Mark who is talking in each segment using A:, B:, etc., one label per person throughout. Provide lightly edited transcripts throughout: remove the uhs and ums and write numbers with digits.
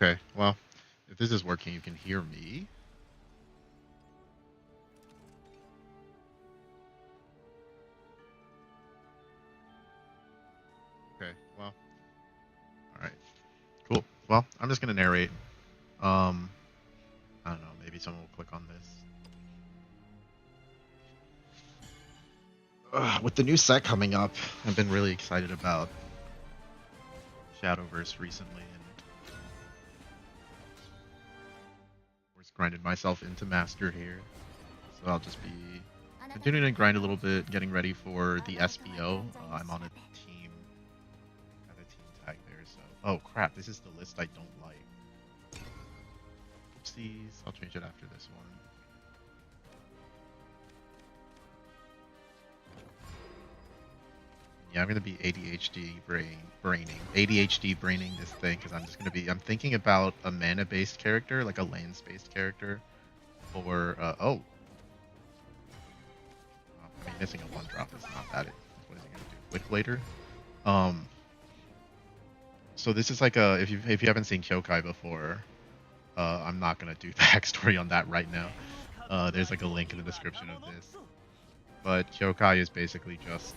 A: Okay, well, if this is working, you can hear me. Okay, well, all right, cool. Well, I'm just gonna narrate. Um, I don't know, maybe someone will click on this. With the new set coming up, I've been really excited about Shadowverse recently, and was grinded myself into Master here. So I'll just be continuing to grind a little bit, getting ready for the SVO. I'm on a team, have a team tag there. So, oh crap, this is the list I don't like. Oopsies, I'll change it after this one. Yeah, I'm gonna be ADHD braining this thing because I'm thinking about a mana-based character, like a lands-based character, or I mean, missing a one drop is not that. What is he gonna do? Quick later. So this is like a if you haven't seen Kyokai before, I'm not gonna do backstory on that right now. There's like a link in the description of this. But Kyokai is basically just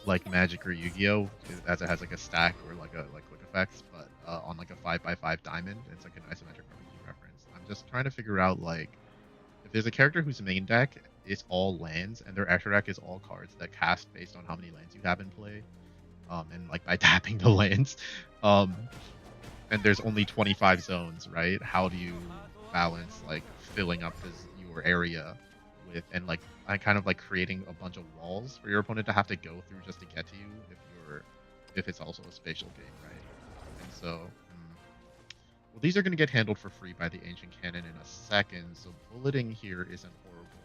A: like Magic or Yu-Gi-Oh, as it has like a stack or like quick effects, but on like a 5x5 diamond, it's like an isometric RPG reference. I'm just trying to figure out like if there's a character whose main deck is all lands and their extra deck is all cards that cast based on how many lands you have in play, and like by tapping the lands, and there's only 25 zones, right? How do you balance like filling up your area with and like I kind of like creating a bunch of walls for your opponent to have to go through just to get to you if it's also a spatial game, right? And so well, these are going to get handled for free by the Ancient Cannon in a second, so bulleting here isn't horrible,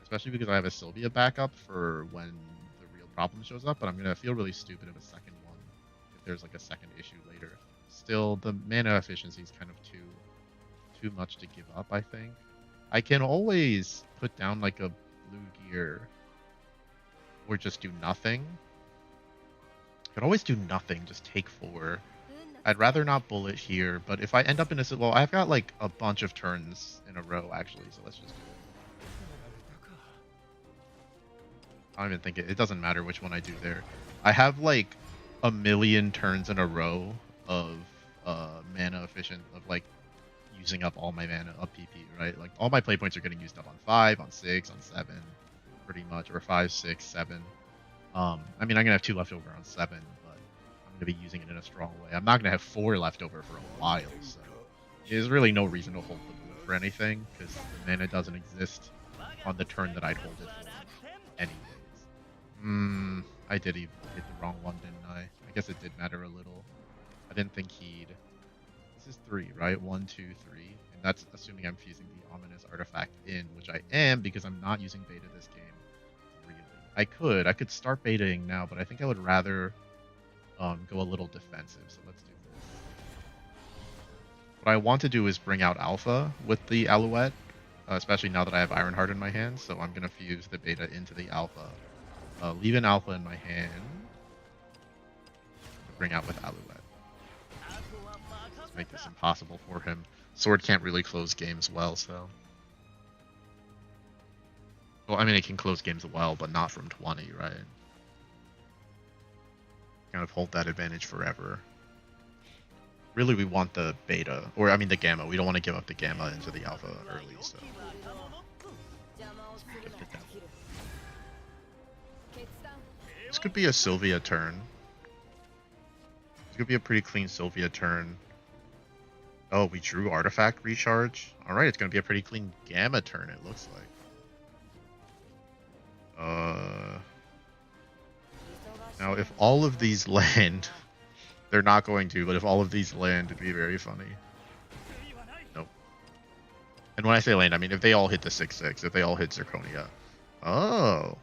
A: especially because I have a Sylvia backup for when the real problem shows up, but I'm going to feel really stupid of a second one if there's like a second issue later. Still, the mana efficiency is kind of too much to give up, I think. I can always put down like a blue gear or just do nothing. I could always do nothing, just take 4. I'd rather not bullet here, but if I end up in a... Well, I've got like a bunch of turns in a row, actually, so let's just do it. I don't even think it doesn't matter which one I do there. I have like a million turns in a row of mana efficient, of like using up all my mana up PP, right? Like all my play points are getting used up on 5, on 6, on 7, pretty much, or 5, 6, 7. I mean, I'm gonna have 2 left over on 7, but I'm gonna be using it in a strong way. I'm not gonna have 4 left over for a while, so there's really no reason to hold the blue for anything because the mana doesn't exist on the turn that I'd hold it for, anyways. I did hit the wrong one, didn't I? I guess it did matter a little. I didn't think he'd. This is 3, right? 1, 2, 3, and that's assuming I'm fusing the ominous artifact in, which I am because I'm not using beta this game. Really, I could start betaing now, but I think I would rather go a little defensive. So let's do this. What I want to do is bring out alpha with the Alouette, especially now that I have Ironheart in my hand. So I'm gonna fuse the beta into the alpha, leave an alpha in my hand, bring out with Alouette. Make this impossible for him. Sword can't really close games well, so... Well, I mean, it can close games well, but not from 20, right? Kind of hold that advantage forever. Really, we want the beta, or I mean the gamma. We don't want to give up the gamma into the alpha early, so... This could be a Sylvia turn. This could be a pretty clean Sylvia turn. Oh, we drew artifact recharge. All right, it's gonna be a pretty clean gamma turn. It looks like. Now if all of these land, they're not going to, but if all of these land, it'd be very funny. Nope. And when I say land, I mean if they all hit the 6/6, if they all hit Zirconia. Oh.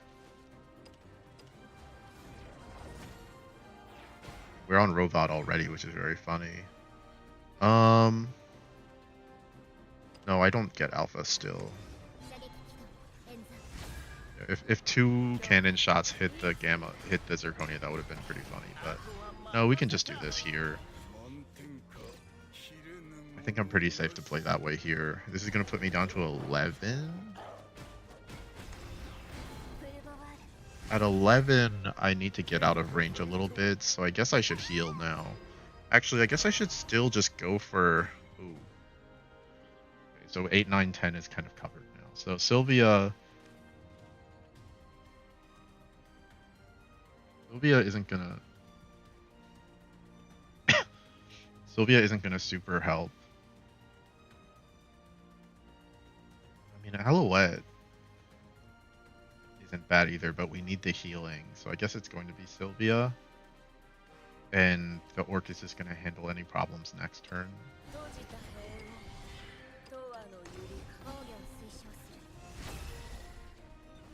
A: We're on Robot already, which is very funny. No, I don't get alpha still. If 2 cannon shots hit the gamma, hit the Zirconia, that would have been pretty funny. But no, we can just do this here. think I'm pretty safe to play that way here. This is going to put me down to 11. At 11, I need to get out of range a little bit, so I guess I should heal now. Actually, I guess I should still just go for... Ooh. Okay, so 8, 9, 10 is kind of covered now. So Sylvia isn't gonna... Sylvia isn't gonna super help. I mean, Alouette isn't bad either, but we need the healing. So I guess it's going to be Sylvia. And the Orcus is going to handle any problems next turn.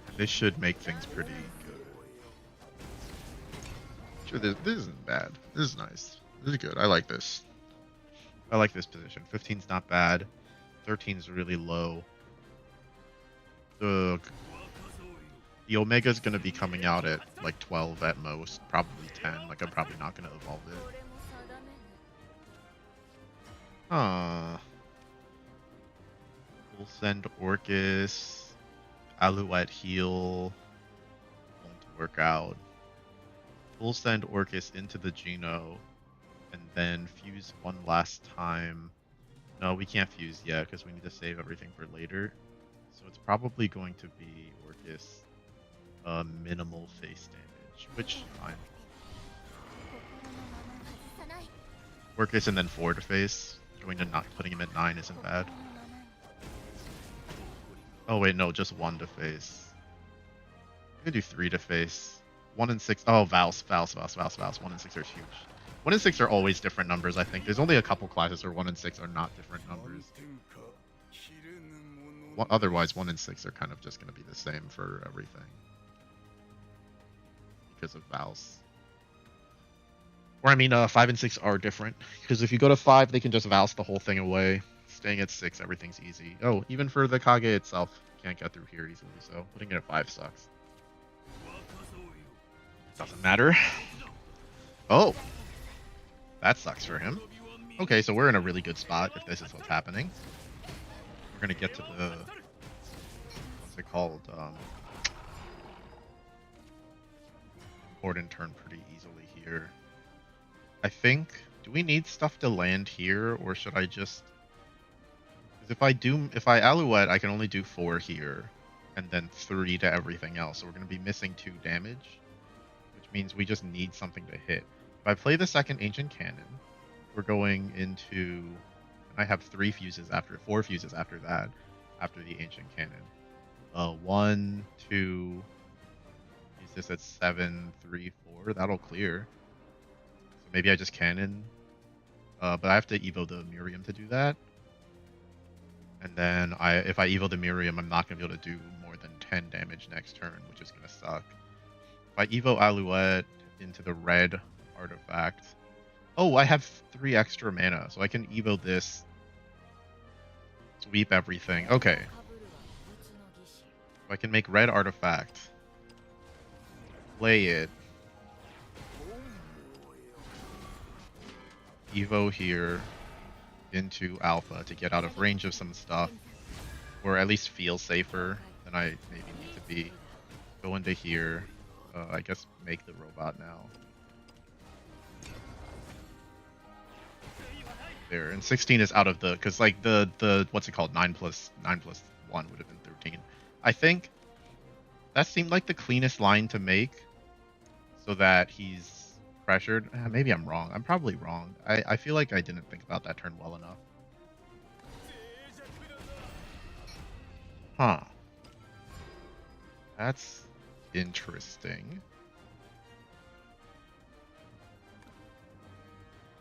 A: And this should make things pretty good. Sure, this isn't bad. This is nice. This is good. I like this. I like this position. 15's not bad. 13's really low. The Omega is going to be coming out at like 12 at most, probably 10. Like, I'm probably not going to evolve it. We'll send Orcus. Alouette heal. Won't work out. We'll send Orcus into the Geno. And then fuse one last time. No, we can't fuse yet because we need to save everything for later. So it's probably going to be Orcus. Minimal face damage, which fine. Orcus and then 4 to face. Going to not putting him at 9 isn't bad. Oh wait, no, just 1 to face. We can do 3 to face. 1 and 6. Oh, Vals. 1 and 6 are huge. 1 and 6 are always different numbers, I think. There's only a couple classes where 1 and 6 are not different numbers. Otherwise, 1 and 6 are kind of just going to be the same for everything. Because of Vals. Or I mean, 5 and 6 are different. Because if you go to 5, they can just Vals the whole thing away. Staying at 6, everything's easy. Oh, even for the Kage itself, can't get through here easily, so putting it at 5 sucks. Doesn't matter. Oh! That sucks for him. Okay, so we're in a really good spot if this is what's happening. We're gonna get to the... What's it called? Important turn pretty easily here. I think... Do we need stuff to land here, or should I just... Because if I Alouette, I can only do 4 here, and then 3 to everything else. So we're going to be missing 2 damage, which means we just need something to hit. If I play the second Ancient Cannon, we're going into... And I have 4 fuses after that, after the Ancient Cannon. 1, 2... Use this at 7, 3, 4. That'll clear. So maybe I just Cannon. But I have to Evo the Miriam to do that. And then if I Evo the Miriam, I'm not going to be able to do more than 10 damage next turn, which is going to suck. If I Evo Alouette into the red artifact... Oh, I have 3 extra mana, so I can Evo this. Sweep everything. Okay. If I can make red artifact. Play it. Evo here. Into alpha to get out of range of some stuff, or at least feel safer than I maybe need to be. Go into here. I guess make the robot now. There, and 16 is out of the, because like the what's it called, 9 plus 1 would have been 13. I think that seemed like the cleanest line to make, so that he's pressured. Maybe I'm wrong. I'm probably wrong. I feel like I didn't think about that turn well enough. Huh. That's interesting.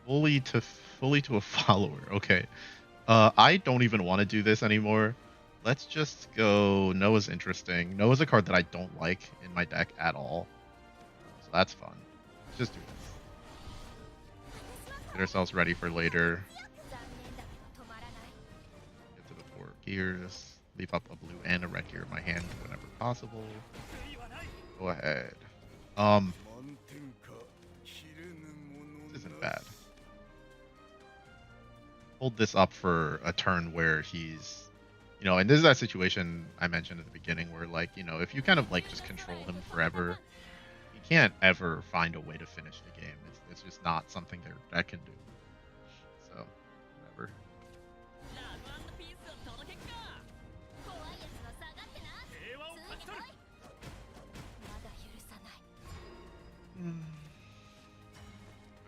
A: Fully to a follower. Okay. I don't even want to do this anymore. Let's just go... Noah's interesting. Noah's a card that I don't like in my deck at all. So that's fun. Let's just do this. Get ourselves ready for later. Get to the 4 gears. Leave up a blue and a red gear in my hand whenever possible. Go ahead. This isn't bad. hold this up for a turn where he's, and this is that situation I mentioned at the beginning where, like, if you kind of like just control him forever, he can't ever find a way to finish the game. It's just not something that can do. So, whatever.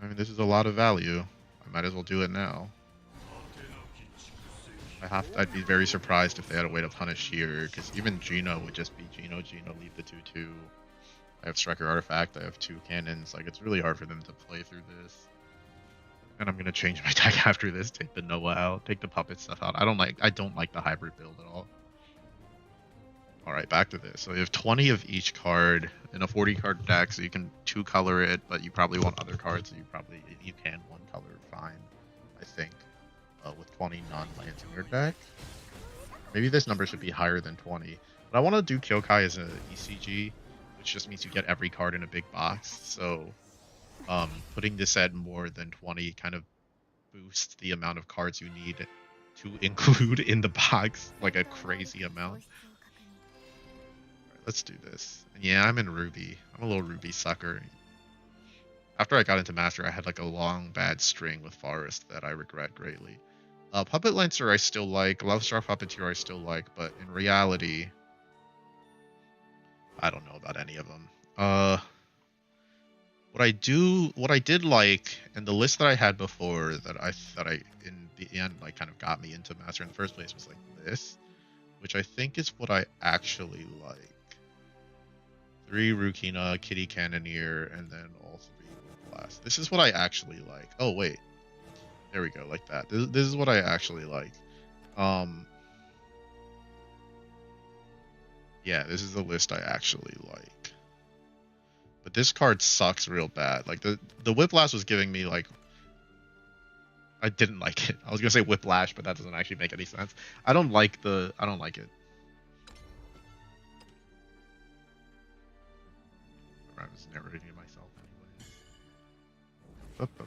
A: I mean, this is a lot of value. I might as well do it now. I'd be very surprised if they had a way to punish here, because even Gino would just be Gino, leave the 2/2. I have Striker Artifact, I have 2 cannons, like, it's really hard for them to play through this. And I'm gonna change my deck after this, take the Noah out, take the puppet stuff out. I don't like the hybrid build at all. Alright, back to this. So you have 20 of each card in a 40 card deck, so you can 2 color it, but you probably want other cards, so you can 1 color fine, I think. With 20 non-lands in your deck. Maybe this number should be higher than 20. But I want to do Kyokai as an ECG, which just means you get every card in a big box. So putting this at more than 20 kind of boosts the amount of cards you need to include in the box, like a crazy amount. Alright, let's do this. And yeah, I'm in Ruby. I'm a little Ruby sucker. After I got into Master, I had like a long bad string with Forest that I regret greatly. Puppet Lancer I still like, Love Struck Puppeteer I still like, but in reality, I don't know about any of them. What I did like, and the list that I had before that I in the end like kind of got me into Master in the first place was like this, which I think is what I actually like. 3 Rukina, Kitty Cannoneer, and then all 3 Blast. This is what I actually like. Oh wait. There we go, like that. This is what I actually like. Yeah, this is the list I actually like. But this card sucks real bad. Like the Whiplash was giving me like, I didn't like it. I was gonna say Whiplash, but that doesn't actually make any sense. I don't like it. I'm just narrating it myself anyways.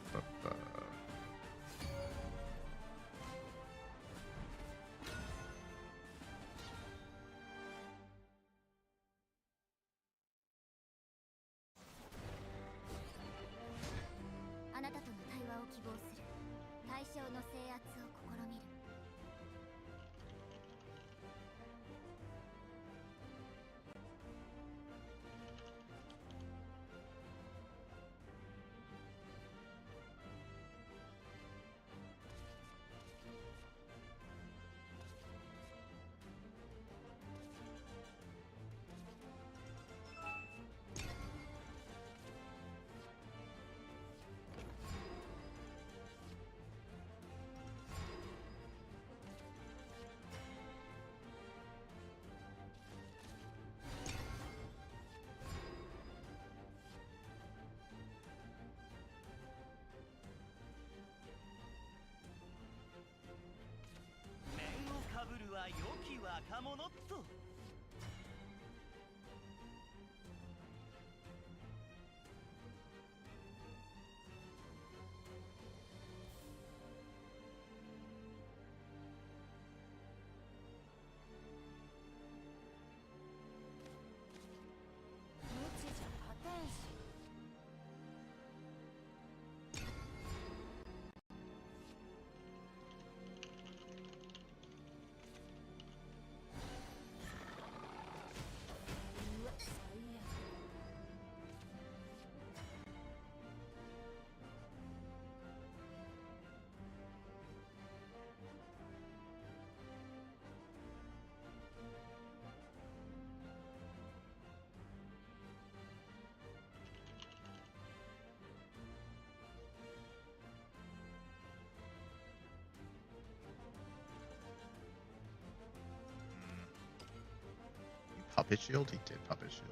A: 'Puppet Shield? He did Puppet Shield.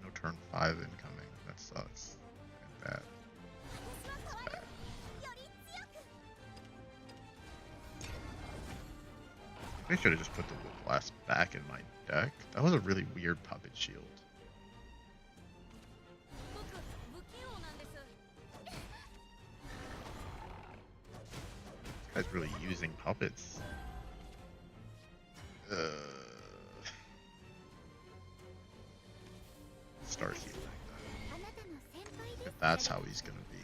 A: No turn 5 incoming. That sucks. And bad. That's bad. I should have just put the Blast back in my deck. That was a really weird Puppet Shield. Guy's really using puppets. Start healing that. If that's how he's gonna be.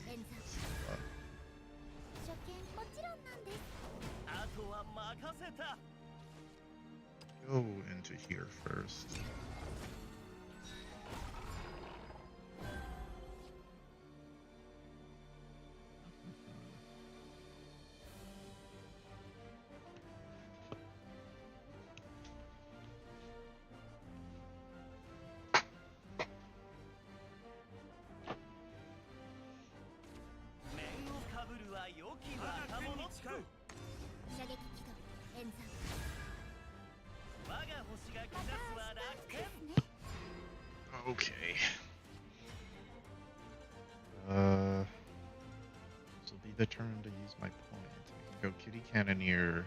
A: Go into here first. Okay. This will be the turn to use my point. I can go Kitty Cannoneer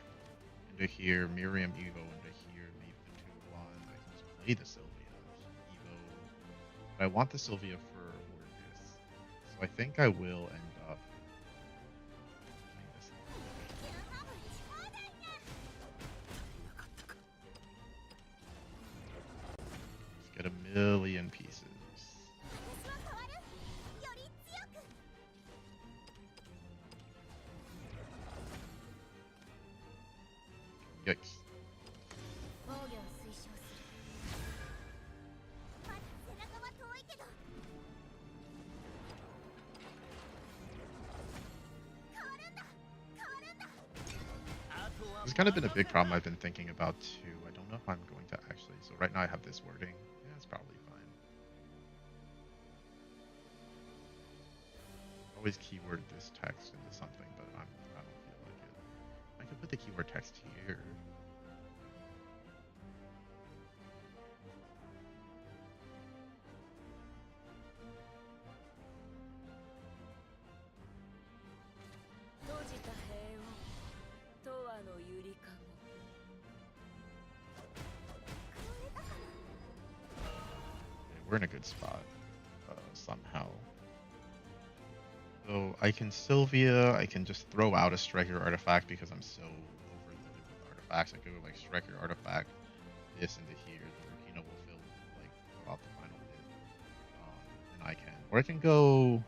A: into here, Miriam Evo into here, leave the 2-1. I can just play the Sylvia Evo. But I want the Sylvia for Orcus. So I think I will end up playing this. Just get a million pieces. Yikes. It's kind of been a big problem I've been thinking about too. I don't know if I'm going to actually. So right now I have this wording. Yeah, it's probably fine. Always keyword this text into something, but I don't feel like it. I could put the keyword text here. We're in a good spot somehow. So I can Sylvia, I can just throw out a Striker Artifact because I'm so overloaded with artifacts. I could go like Striker Artifact, this into here, the Rukina will fill like about the final bit. And I can. Or I can go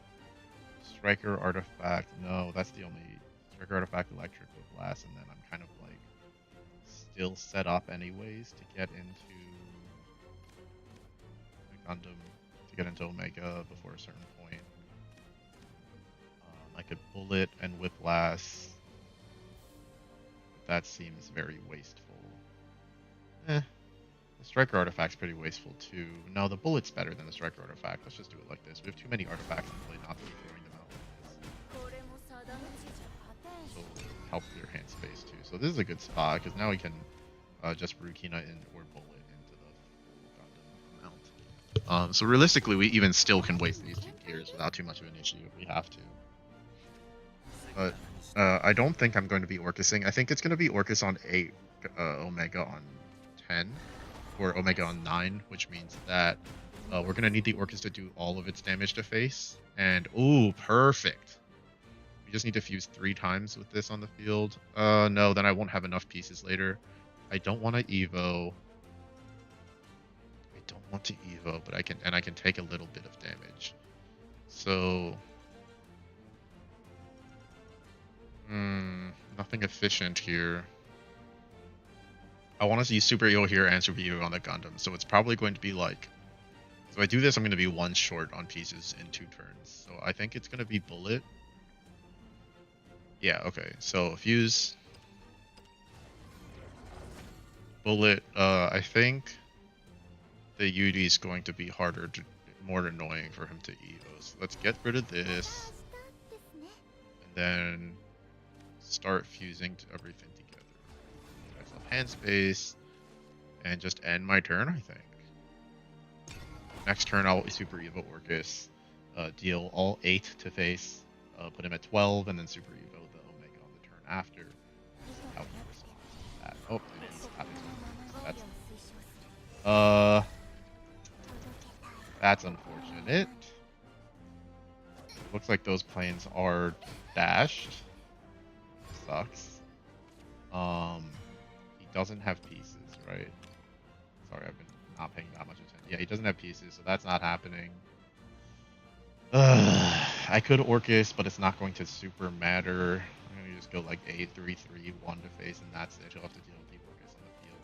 A: Striker Artifact, no, that's the only Striker Artifact Electric with Blast, and then I'm kind of like still set up anyways to get into Gundam, to get into Omega before a certain point. I could Bullet and Whiplash. But that seems very wasteful. The Striker Artifact's pretty wasteful too. No, the Bullet's better than the Striker Artifact. Let's just do it like this. We have too many artifacts in play not to be throwing them out like this. So help clear hand space too. So this is a good spot because now we can just Rukina in or Bullet into the full Gundam amount. So realistically, we even still can waste these 2 gears without too much of an issue if we have to. But I don't think I'm going to be Orcusing. I think it's going to be Orcus on 8, Omega on 10, or Omega on 9, which means that we're going to need the Orcus to do all of its damage to face. And, ooh, perfect. We just need to fuse 3 times with this on the field. No, then I won't have enough pieces later. I don't want to Evo. I don't want to Evo, but I can take a little bit of damage. So... nothing efficient here. I want to use Super Evo here and Super Evo on the Gundam, so it's probably going to be like... So I do this, I'm going to be 1 short on pieces in 2 turns. So I think it's going to be Bullet. Yeah, okay. So fuse... Bullet, I think the UD is going to be harder, more annoying for him to Evo. So let's get rid of this. And then... start fusing to everything together. Myself hand space, and just end my turn, I think. Next turn, I'll Super Evo Orcus, deal all 8 to face, put him at 12, and then Super Evo the Omega on the turn after. How he responds to that. Oh, that's unfortunate. Looks like those planes are dashed. Sucks. He doesn't have pieces, right? Sorry, I've been not paying that much attention. Yeah, he doesn't have pieces, so that's not happening. I could Orcus, but it's not going to super matter. I'm gonna just go like A3-3, 1 to face, and that's it. He'll have to deal with the Orcus on the field.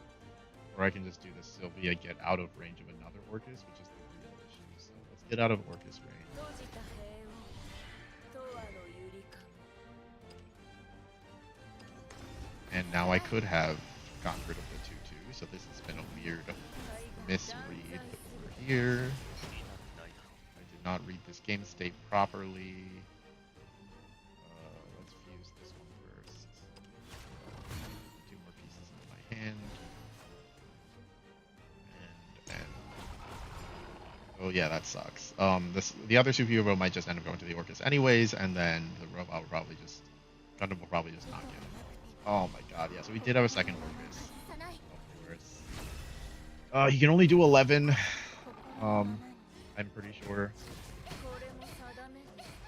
A: Or I can just do the Sylvia, get out of range of another Orcus, which is the real issue. So let's get out of Orcus range. And now I could have gotten rid of the 2-2, so this has been a weird misread over here. I did not read this game state properly. Let's fuse this one first. 2 more pieces in my hand. And oh yeah, that sucks. The other super hero might just end up going to the Orcus anyways, and then the robot will probably just Gundam will probably just knock him. Oh my god, yeah, so we did have a second Orcus. Of course. He can only do 11. I'm pretty sure.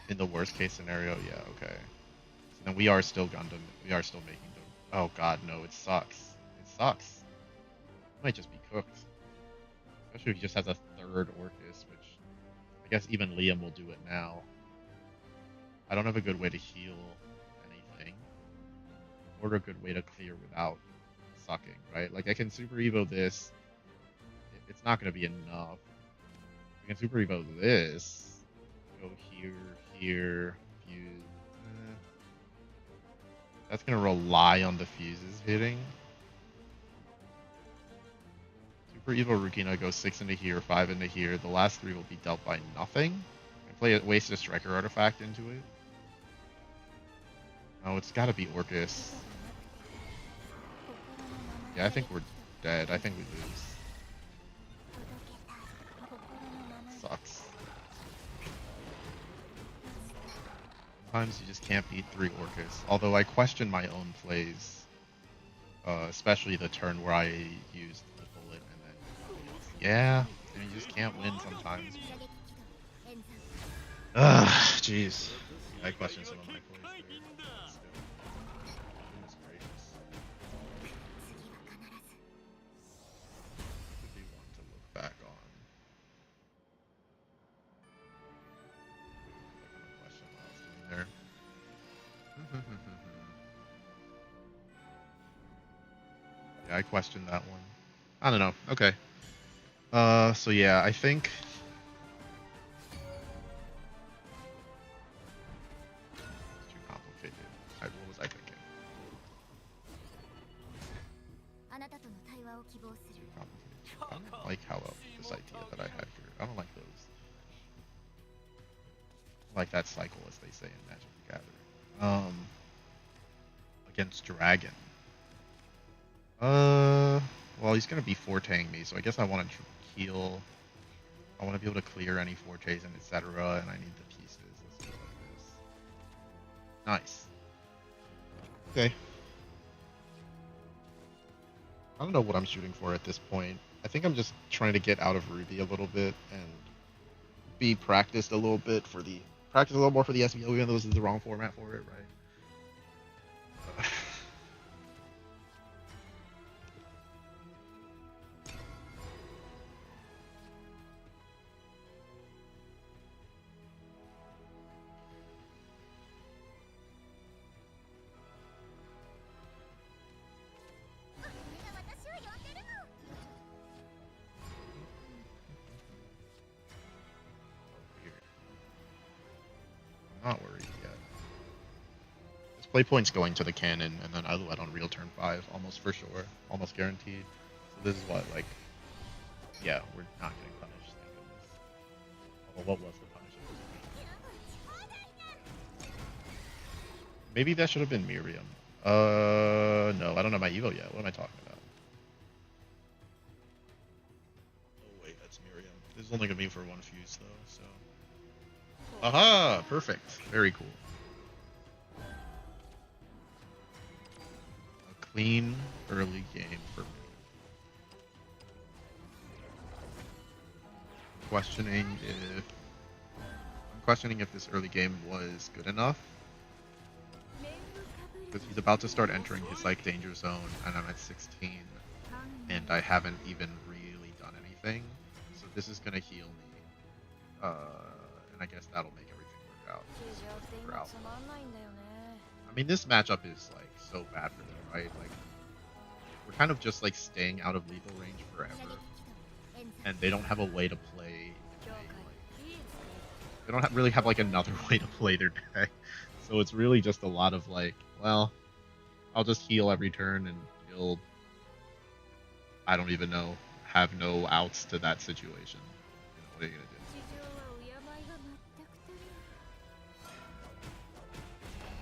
A: In the worst case scenario, yeah, okay. So then we are still Gundam. We are still making the... Oh god, no, it sucks. It sucks. It might just be cooked. Especially if he just has a third Orcus, which I guess even Liam will do it now. I don't have a good way to heal anything. Or a good way to clear without sucking, right? Like, I can Super Evo this. It's not going to be enough. I can Super Evo this. Go here, here, fuse. That's going to rely on the fuses hitting. Super Evo Rukina goes 6 into here, 5 into here. The last 3 will be dealt by nothing. Waste a Striker artifact into it. Oh, it's got to be Orcus. Yeah, I think we're dead. I think we lose. Sucks. Sometimes you just can't beat 3 Orcus. Although I question my own plays. Especially the turn where I used the bullet and then... Yeah, and you just can't win sometimes. Ugh, jeez. I question some of my plays there. Goodness gracious. Could be one to look back on. Question what I was doing there. Yeah, I questioned that one. I don't know. Okay. So yeah, I think... It's too complicated. What was I thinking? Too complicated. I don't like how this idea that I had here. I don't like those. I like that cycle, as they say in Magic the Gathering. Against Dragon. Well, he's gonna be forteing me, so I guess I want to heal. I want to be able to clear any fortes and etc. And I need the pieces. Let's go like this. Nice. Okay. I don't know what I'm shooting for at this point. I think I'm just trying to get out of Ruby a little bit and be practiced a little bit for the practice a little more for the SVO, even though this is the wrong format for it, right? Not worried yet. This play point's going to the cannon, and then Alouette on real turn 5, almost for sure, almost guaranteed. So this is what, like, yeah, we're not getting punished, thank goodness. Well, what was the punishment? Maybe that should have been Miriam. No, I don't have my Evo yet. What am I talking about? Oh wait, that's Miriam. This is only gonna be for 1 fuse though, so. Aha! Perfect. Very cool. A clean early game for me. I'm questioning if this early game was good enough. because he's about to start entering his like danger zone, and I'm at 16, and I haven't even really done anything. So this is gonna heal me, and I guess that'll make everything work out. I mean, this matchup is like so bad for them, right? Like we're kind of just like staying out of lethal range forever, and they don't have a way to play. They don't really have like another way to play their deck, so it's really just a lot of like, well, I'll just heal every turn and he'll, I don't even know, have no outs to that situation. What are you gonna do?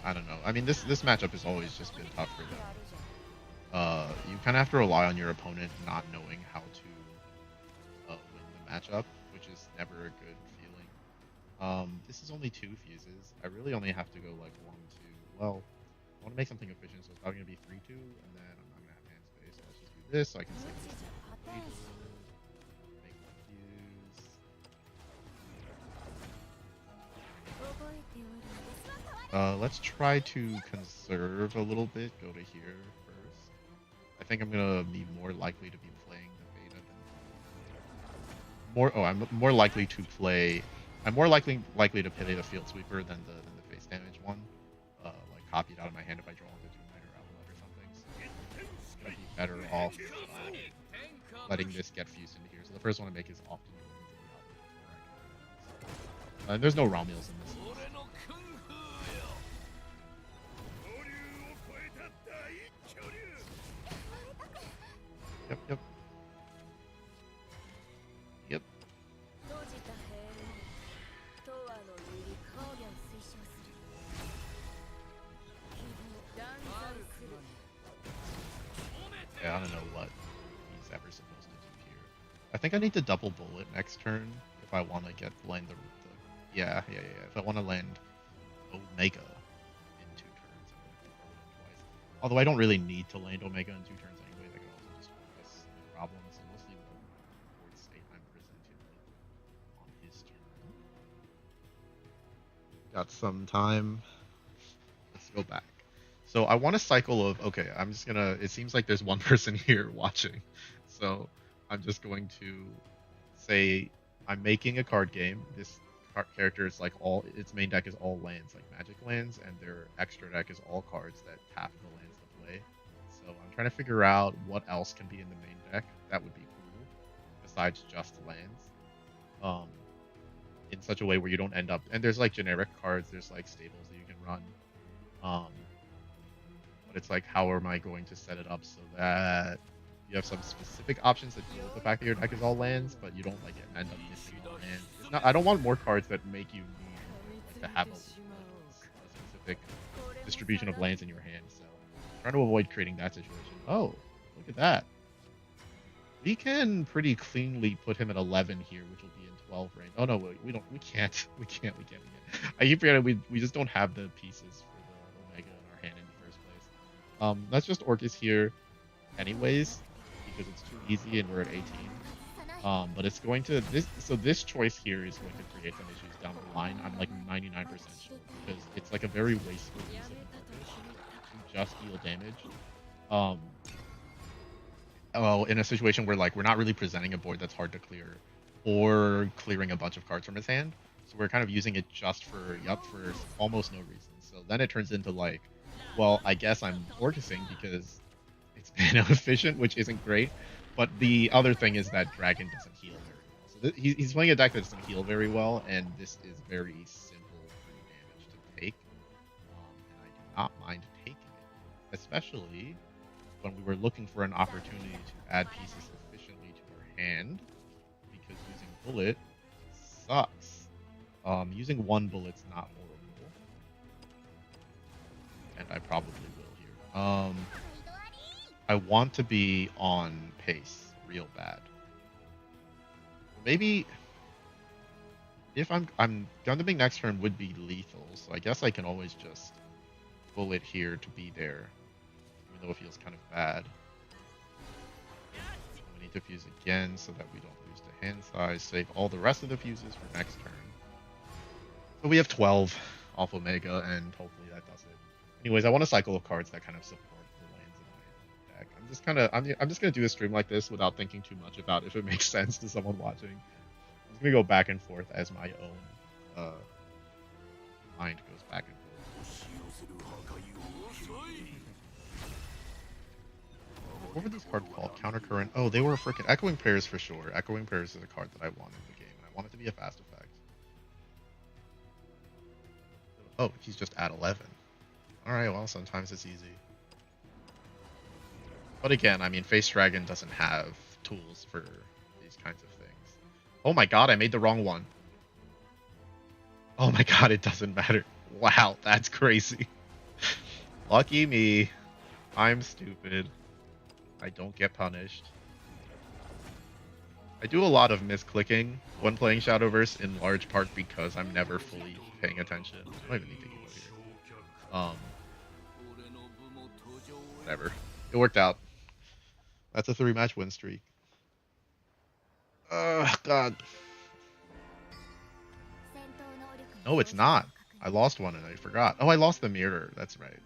A: I don't know. I mean, this matchup has always just been tough for them. You kind of have to rely on your opponent not knowing how to win the matchup, which is never a good feeling. This is only 2 fuses. I really only have to go like 1, 2. Well, I want to make something efficient, so it's probably gonna be 3, 2, and then I'm not gonna have hand space. So let's just do this, so I can save this. Make 1 fuse. Let's try to conserve a little bit. Go to here first. I think I'm gonna be more likely to be playing the beta than I'm more likely to play. I'm more likely to play the field sweeper than the face damage one. Like copy it out of my hand if I draw into Tomb Raider Outlet or something. So it's gonna be better off letting this get fused into here. So the first one to make is often going into the outlet before I can. And there's no Romulus in this. Yep. Yeah, I don't know what he's ever supposed to do here. I think I need to double bullet next turn if I want to land the yeah. If I want to land Omega in 2 turns, I'm gonna bullet him twice. Although I don't really need to land Omega in 2 turns anyway. I can also just focus no problem. So we'll see what board state I'm presented with on his turn. Got some time. Let's go back. So I want a cycle of, okay, I'm just gonna, it seems like there's one person here watching. So I'm just going to say I'm making a card game. This character is like its main deck is all lands, like magic lands, and their extra deck is all cards that tap the lands to play. So I'm trying to figure out what else can be in the main deck that would be cool, besides just lands. In such a way where you don't end up, and there's like generic cards, there's like stables that you can run. But it's like, how am I going to set it up so that you have some specific options that deal with the fact that your deck is all lands, but you don't like end up missing lands. It's not, I don't want more cards that make you need to have a specific distribution of lands in your hand. So I'm trying to avoid creating that situation. Oh, look at that. We can pretty cleanly put him at 11 here, which will be in 12 range. Oh no, we can't. I keep forgetting we just don't have the pieces for the Omega in our hand in the first place. Let's just Orcus here anyways, because it's too easy and we're at 18. But it's going to, this choice here is going to create some issues down the line. I'm like 99% sure, because it's like a very wasteful use of Orcus to just deal damage. Well, in a situation where like we're not really presenting a board that's hard to clear, or clearing a bunch of cards from his hand, so we're kind of using it just for almost no reason. So then it turns into like, well, I guess I'm Orcusing because it's mana efficient, which isn't great. But the other thing is that Dragon doesn't heal very well. So he's playing a deck that doesn't heal very well, and this is very simple damage to take. And I do not mind taking it, especially when we were looking for an opportunity to add pieces efficiently to our hand, because using bullet sucks. Using 1 bullet's not horrible, and I probably will here. I want to be on pace real bad. Maybe if I'm Gundaming next turn would be lethal, so I guess I can always just bullet here to be there, even though it feels kind of bad. We need to fuse again so that we don't lose the hand size. Save all the rest of the fuses for next turn. So we have 12 off Omega, and hopefully that does it. Anyways, I want a cycle of cards that kind of support the lands in my deck. I'm just gonna do a stream like this without thinking too much about if it makes sense to someone watching. I'm just gonna go back and forth as my own mind goes back and forth. What were these cards called? Countercurrent. Oh, they were freaking Echoing Prayers for sure. Echoing Prayers is a card that I want in the game, and I want it to be a fast effect. Oh, he's just at 11. Alright, well, sometimes it's easy. But again, I mean, Face Dragon doesn't have tools for these kinds of things. Oh my god, I made the wrong one. Oh my god, it doesn't matter. Wow, that's crazy. Lucky me. I'm stupid. I don't get punished. I do a lot of misclicking when playing Shadowverse, in large part because I'm never fully paying attention. I don't even need to go here. Whatever. It worked out. That's a 3-match win streak. God. No, it's not. I lost one and I forgot. Oh, I lost the mirror. That's right.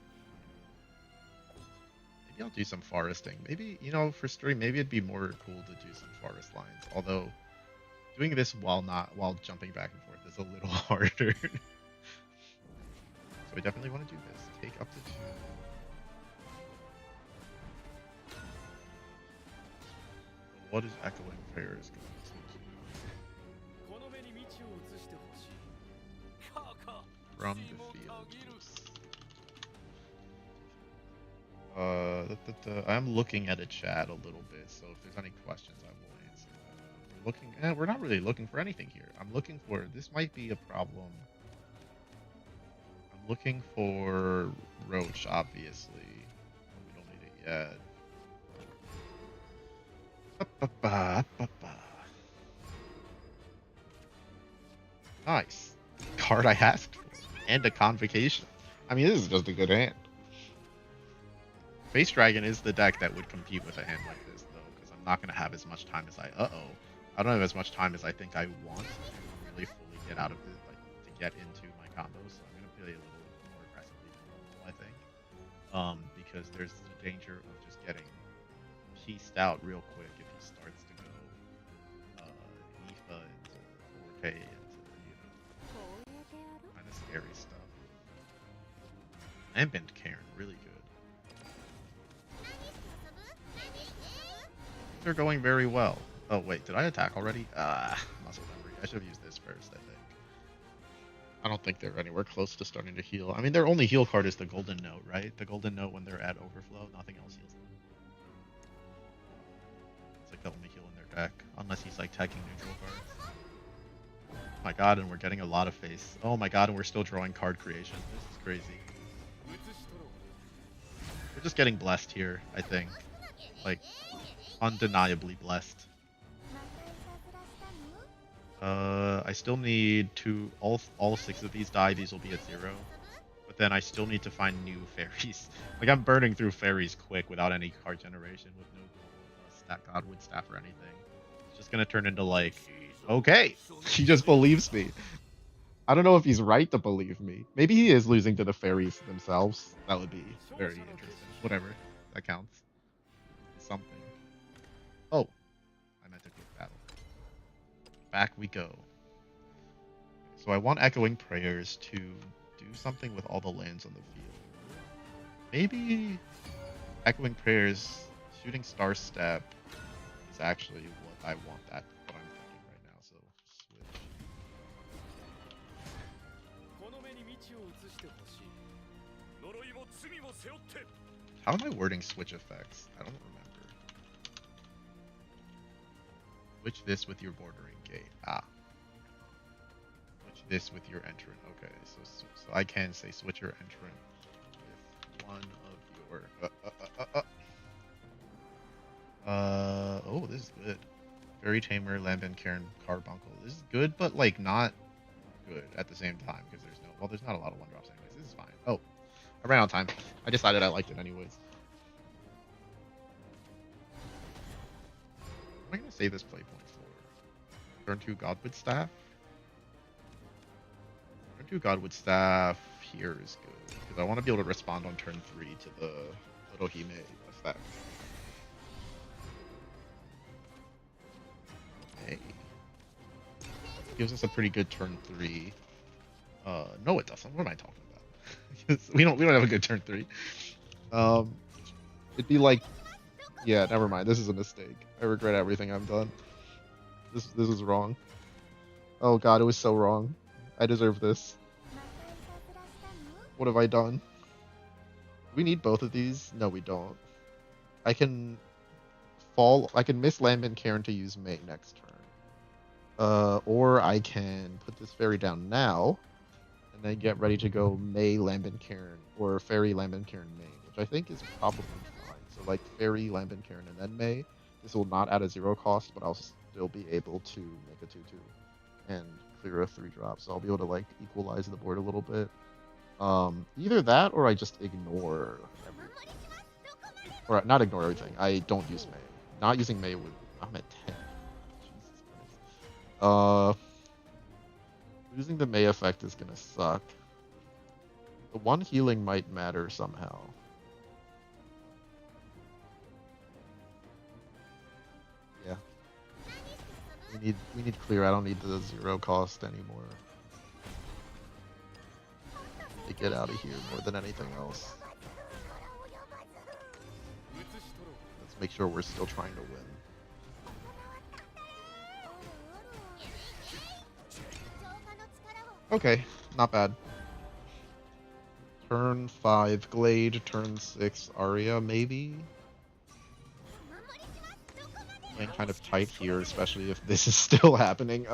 A: Maybe I'll do some foresting. Maybe, you know, for stream, maybe it'd be more cool to do some forest lines. Although, doing this while jumping back and forth is a little harder. So I definitely want to do this. Take up to 2. What is Echoing Prayers going to do? From the field. I'm looking at a chat a little bit, so if there's any questions, I will answer them. We're not really looking for anything here. I'm looking for, this might be a problem. I'm looking for Roach, obviously. We don't need it yet. Nice. Card I asked for. And a Convocation. I mean, this is just a good hand. Face Dragon is the deck that would compete with a hand like this, though, because I'm not going to have as much time as I don't have as much time as I think I want to really fully get out of it, like, to get into my combos, so I'm going to play a little more aggressively than normal, I think. Because there's the danger of just getting pieced out real quick if he starts to go Nifa into 4K into, kind of scary stuff. Lambent Cairn, really good. They're going very well. Oh wait, did I attack already? Muscle memory. I should have used this first, I think. I don't think they're anywhere close to starting to heal. I mean, their only heal card is the Golden Note, right? The Golden Note when they're at Overflow, nothing else heals them. It's like the only heal in their deck, unless he's like tagging neutral cards. Oh my god, and we're getting a lot of face. Oh my god, and we're still drawing card creation. This is crazy. We're just getting blessed here, I think. Like, undeniably blessed. I still need to all 6 of these die. These will be at 0. But then I still need to find new fairies. Like, I'm burning through fairies quick without any card generation, with no Godwood staff or anything. It's just gonna turn into like, okay, he just believes me. I don't know if he's right to believe me. Maybe he is losing to the fairies themselves. That would be very interesting. Whatever, that counts. Something. Oh, I meant to click battle. Back we go. So I want Echoing Prayers to do something with all the lands on the field. Maybe Echoing Prayers, Shooting Star Step is actually what I want. What I'm thinking right now. So switch. How am I wording switch effects? I don't remember. Switch this with your bordering gate. Switch this with your entrant. Okay, so I can say switch your entrant with one of your. Oh, this is good. Fairy Tamer, Lambent Cairn, Carbuncle. This is good, but like not good at the same time because there's not a lot of 1-drops anyways. This is fine. Oh, I ran out of time. I decided I liked it anyways. What am I gonna save this play point for? Turn 2 Godwood Staff. Turn 2 Godwood Staff here is good because I want to be able to respond on turn 3 to the little Hime effect. Okay. Gives us a pretty good turn 3. No, it doesn't. What am I talking about? we don't have a good turn 3. It'd be like, yeah, never mind. This is a mistake. I regret everything I've done. This is wrong. Oh god, it was so wrong. I deserve this. What have I done? We need both of these? No, we don't. I can miss Lambent Cairn to use May next turn. Or I can put this fairy down now, and then get ready to go May Lambent Cairn, or Fairy Lambent Cairn May, which I think is probably fine. So like Fairy Lambent Cairn and then May. This will not add a 0 cost, but I'll still be able to make a 2/2 and clear a 3-drop. So I'll be able to like equalize the board a little bit. Either that or I just ignore everything. Or not ignore everything. I don't use May. Not using May would... I'm at 10. Jesus Christ. Losing the May effect is gonna suck. The one healing might matter somehow. Yeah. We need clear. I don't need the 0 cost anymore. To get out of here more than anything else. Let's make sure we're still trying to win. Okay, not bad. Turn 5 Glade, turn 6 Aria, maybe? Playing kind of tight here, especially if this is still happening.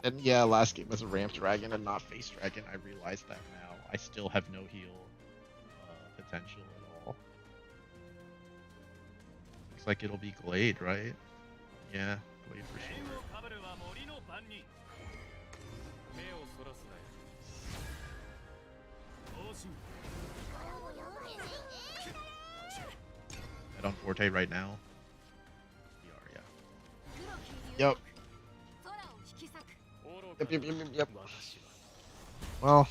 A: And yeah, last game was a Ramp Dragon and not Face Dragon. I realize that now. I still have no heal potential at all. Looks like it'll be Glade, right? Yeah, Glade for sure. I don't Forte right now. We are, yeah. Yep. Yep. Well,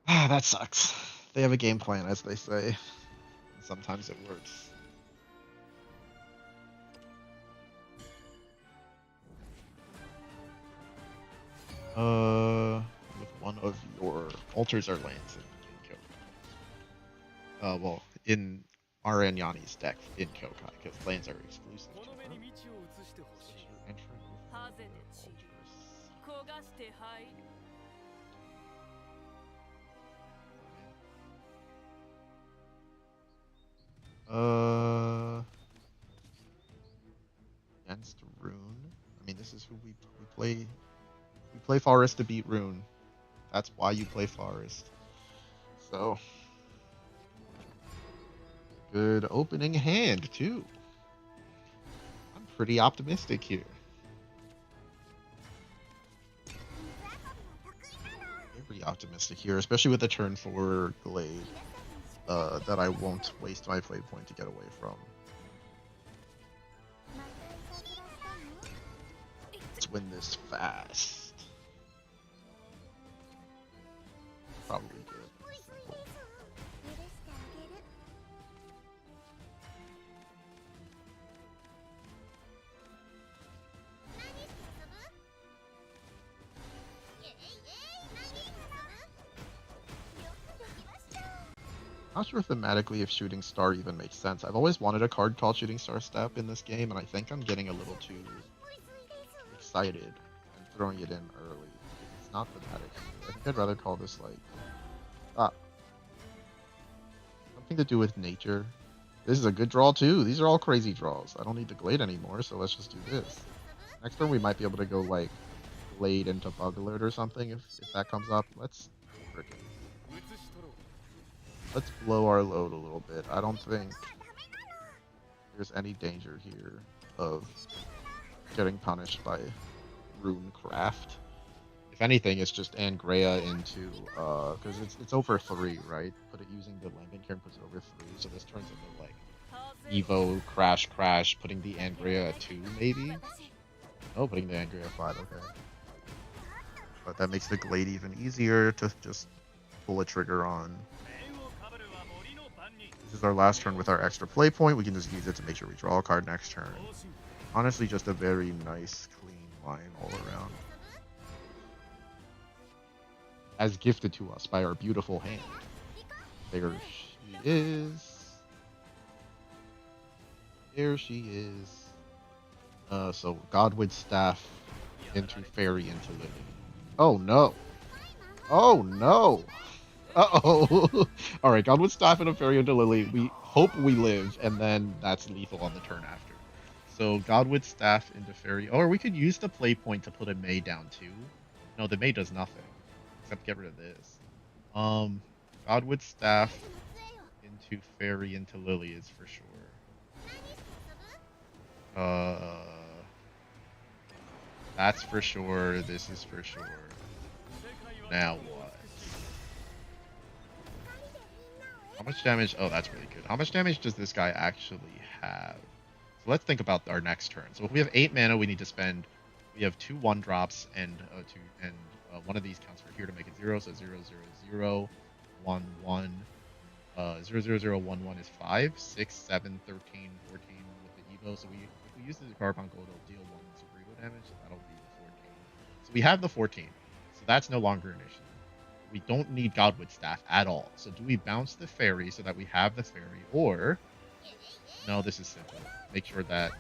A: that sucks. They have a game plan, as they say. And sometimes it works. With one of your altars or lands in Kyokai. Well, in Arianyani's deck in Kyokai, because lands are exclusive to her. Against Rune. I mean, this is who we play. We play Forest to beat Rune. That's why you play Forest. So, good opening hand too. I'm pretty optimistic here. Pretty optimistic here, especially with the turn 4 Glade that I won't waste my play point to get away from. Let's win this fast. Probably good. Not sure thematically if Shooting Star even makes sense. I've always wanted a card called Shooting Star Step in this game, and I think I'm getting a little too excited and throwing it in early. It's not thematic. I think I'd rather call this like something to do with nature. This is a good draw too. These are all crazy draws. I don't need to Glade anymore, so let's just do this. Next turn we might be able to go like Glade into Bug Alert or something if that comes up. Let's blow our load a little bit. I don't think there's any danger here of getting punished by Rune Craft. If anything, it's just Angrea into because it's over 3, right? Put it using the Lambent Cairn puts it over 3, so this turns into like Evo Crash, putting the Angrea at 2 maybe. Oh, putting the Angrea at 5. Okay, but that makes the Glade even easier to just pull a trigger on. This is our last turn with our extra play point. We can just use it to make sure we draw a card next turn. Honestly, just a very nice, clean line all around. As gifted to us by our beautiful hand. There she is. There she is. So Godwood Staff into Fairy into Lily. Oh no. Oh no. Uh-oh. Alright, Godwood Staff into Fairy into Lily. We hope we live, and then that's lethal on the turn after. So Godwood Staff into Fairy. Or we could use the play point to put a May down too. No, the May does nothing. Except get rid of this. Godwood Staff into Fairy into Lily is for sure. That's for sure. This is for sure. Now what? How much damage? Oh, that's really good. How much damage does this guy actually have? So let's think about our next turn. So if we have 8 mana, we need to spend. We have 2 1-drops and one of these counts for here to make it 0. So 0 0 0 1 1. 0 0 0 1 1 is 5, 6 7 13 14 with the Evo. So if we use the Carbon Gold, it'll deal 1 Super Evo damage. So that'll be the 14. So we have the 14. So that's no longer an issue. We don't need Godwood Staff at all. So do we bounce the Fairy so that we have the Fairy, or no? This is simple. Make sure that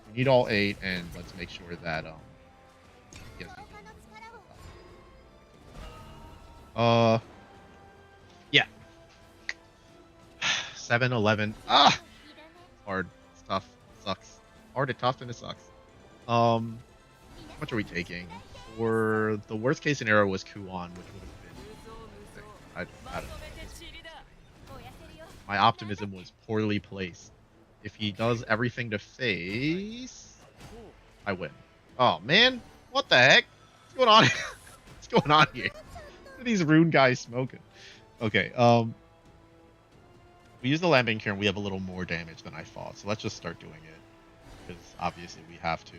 A: we need all 8, and let's make sure that yes. Yeah. 7 11. Ah, hard. It's tough. It sucks. Hard. It's tough, and it sucks. How much are we taking? For the worst case scenario was Kuon, which would have been. I don't know. My optimism was poorly placed. If he does everything to face, I win. Oh man, what the heck? What's going on? What's going on here? What are these rune guys smoking? Okay, we use the Lambing Cairn, we have a little more damage than I thought, so let's just start doing it. Because obviously we have to.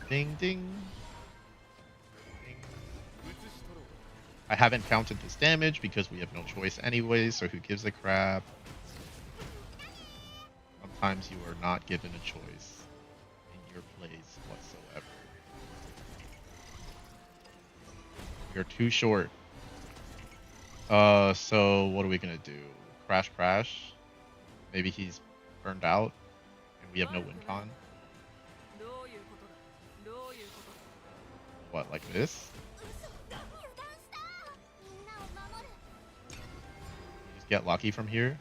A: Ding ding. Ding. I haven't counted this damage because we have no choice anyways, so who gives a crap? Sometimes you are not given a choice in your plays whatsoever. You're too short. So what are we gonna do? Crash crash? Maybe he's burned out and we have no win con? What, like this? Just get lucky from here?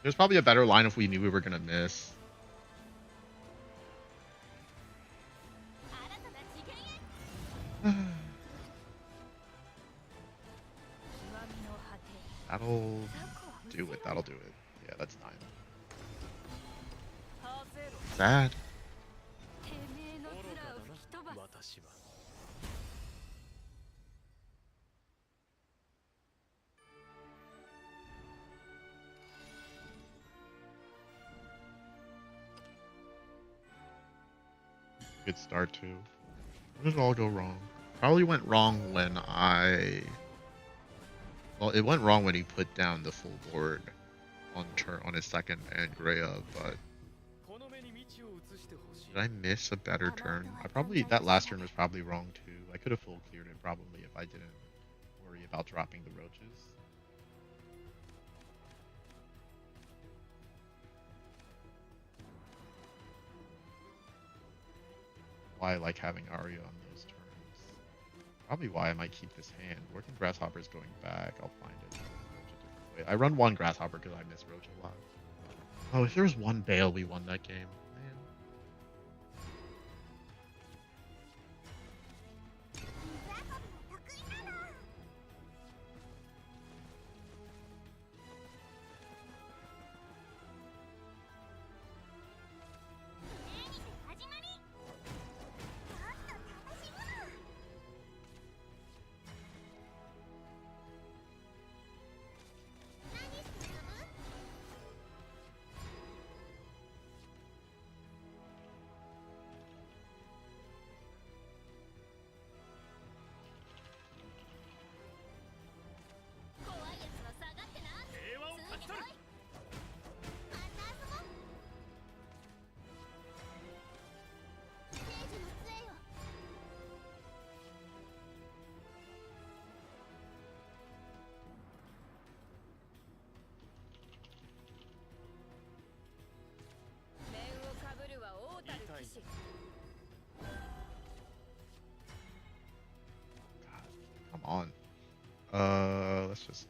A: There's probably a better line if we knew we were gonna miss. That'll do it. That'll do it. Yeah, that's 9. Sad. Good start too. Where did it all go wrong? Probably went wrong when well, it went wrong when he put down the full board on his second Angrea, but did I miss a better turn? That last turn was probably wrong too. I could have full cleared it probably if I didn't worry about dropping the roaches. Why I like having Arya on those turns. Probably why I might keep this hand. Working Grasshopper is going back. I'll find it. Wait, I run one Grasshopper because I miss Roach a lot. Oh, if there was one Bale, we won that game. Man. on. Let's just.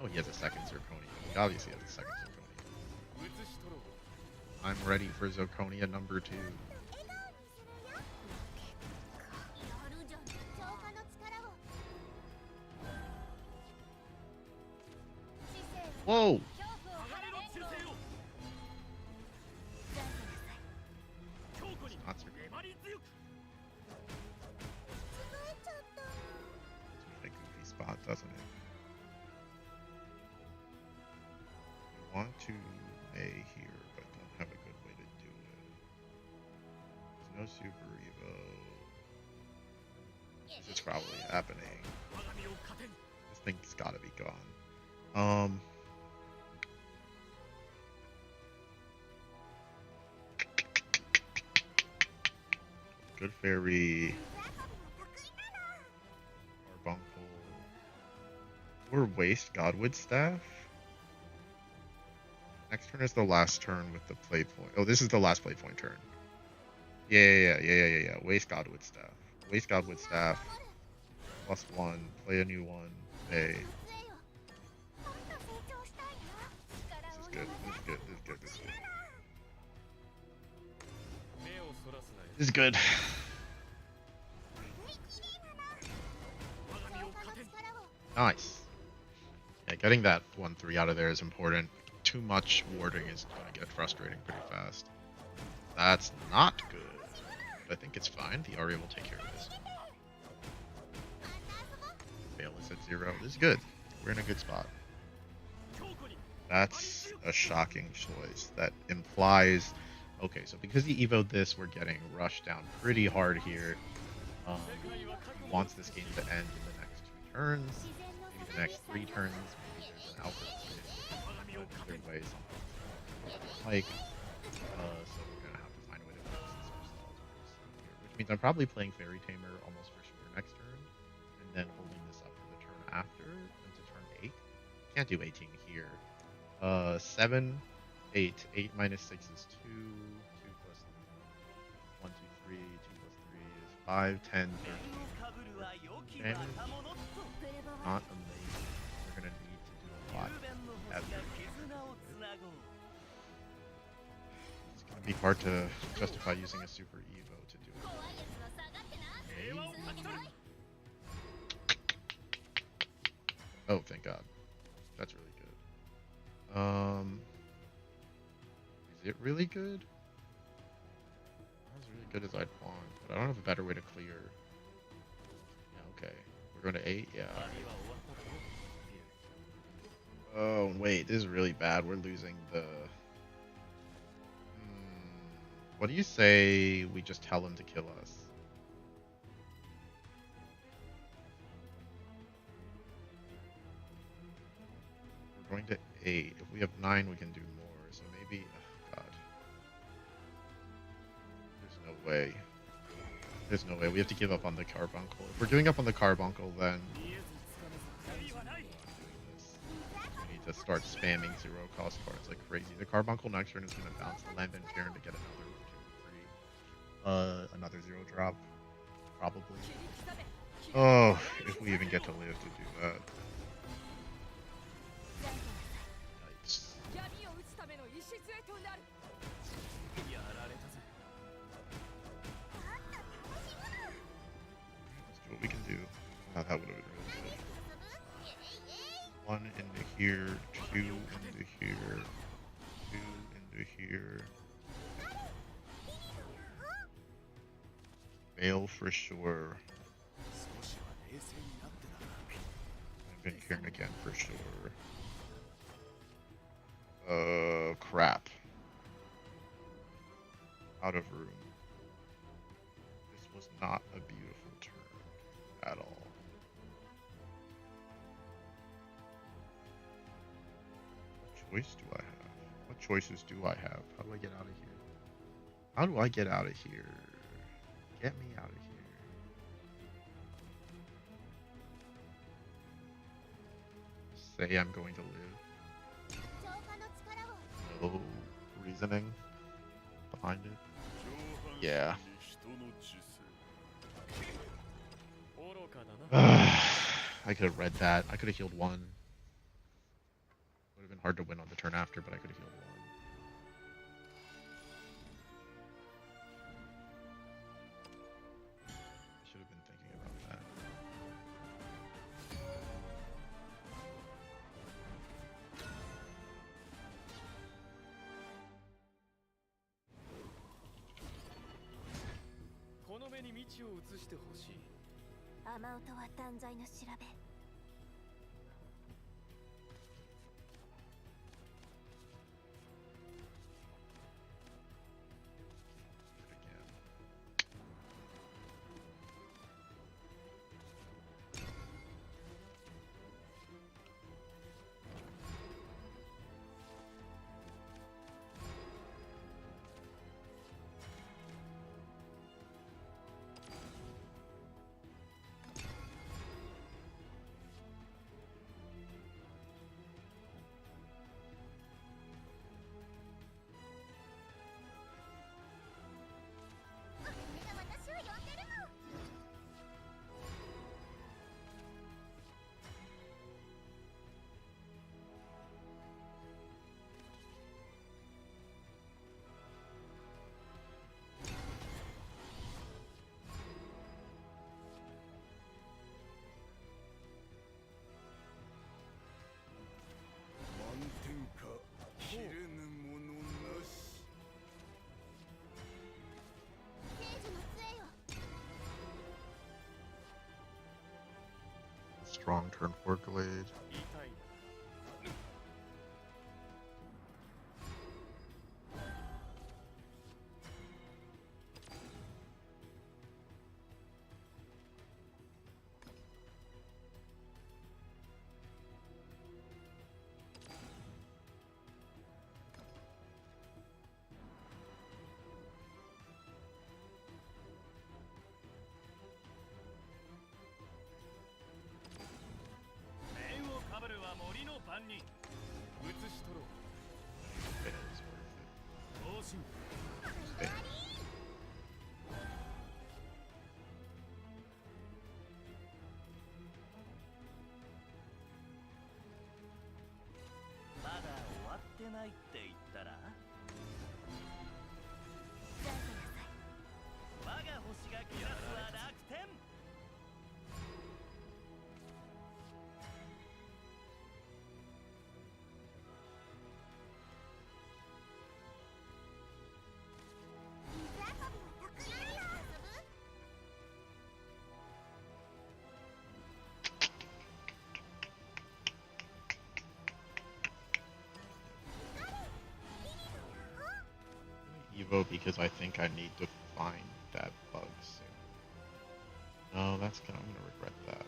A: Oh, he has a second Zirconia. He obviously has a second Zirconia. I'm ready for Zirconia number 2. Whoa! Not so good. It's a goofy spot, doesn't it? We want to May here, but don't have a good way to do it. There's no Super Evo. This is probably happening. This thing's gotta be gone. Good Fairy. Carbuncle. Or Waste Godwood Staff. Next turn is the last turn with the play point. Oh, this is the last play point turn. Yeah. Waste Godwood Staff. Waste Godwood Staff. +1. Play a new one. Pay. This is good. This is good. Nice. Yeah, getting that 1/3 out of there is important. Too much warding is going to get frustrating pretty fast. That's not good. But I think it's fine. The Aria will take care of this. Veil is at 0. This is good. We're in a good spot. That's a shocking choice. That implies... Okay, so because he evoed this, we're getting rushed down pretty hard here. He wants this game to end in the next 2 turns. Maybe the next 3 turns. Maybe there's an Alpha. Either way, something like... so we're going to have to find a way to fix this ourselves. Which means I'm probably playing Fairy Tamer almost for sure next turn. And then holding this up for the turn after into turn 8. Can't do 18 here. 7, 8. 8 minus 6 is 2. 2 plus 1, 2, 3. 2 plus 3 is 5, 10, 13. Damage. Not amazing. We're going to need to do a lot. It's going to be hard to justify using a Super Evo to do it. Okay. Oh, thank God. That's really good. Is it really good? Not as really good as I'd want, but I don't have a better way to clear. Yeah, okay. We're going to 8? Yeah. Oh, wait, this is really bad. We're losing the... What do you say we just tell him to kill us? We're going to 8. If we have 9, we can do more. So maybe... Oh, God. There's no way. There's no way. We have to give up on the Carbuncle. If we're giving up on the Carbuncle, then... to start spamming 0-cost cards like crazy. The Carbuncle next turn is going to bounce the Lambent Cairn to get another 0 drop, probably. Oh, if we even get to live to do that. Yikes. Let's do what we can do. Oh, that would have been really good. 1 into here, 2 into here, 2 into here. Veil for sure. I've been hearing again for sure. Crap. Out of room. This was not a beautiful turn at all. What choice do I have? What choices do I have? How do I get out of here? How do I get out of here? Get me out of here. Say I'm going to live. No reasoning behind it. Yeah. I could have read that. I could have healed one. Would have been hard to win on the turn after, but I could have healed one. I should have been thinking about that. Strong turn 4 Glade. Evo because I think I need to find that bug soon. No, I'm gonna regret that.